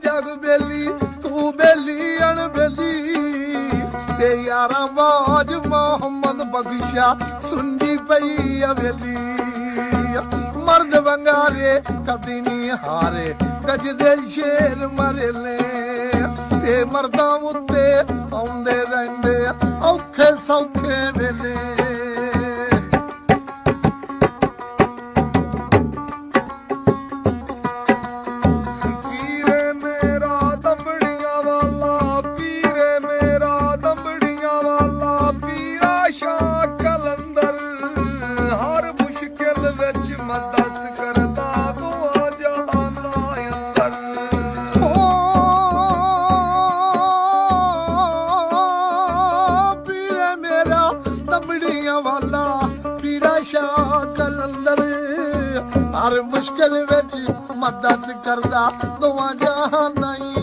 जग बेली तू बेली अणबेली ते यारा बाज मोहम्मद बख्शा सुनदी पई हवेली मर्द बंगारे कदी नहीं हारे गजदे शेर मरेले ते मर्दां उत्ते आउंदे रहिंदे औखे सौखे वेले हर मुश्किल विच मदद करदा दुआ जहां नहीं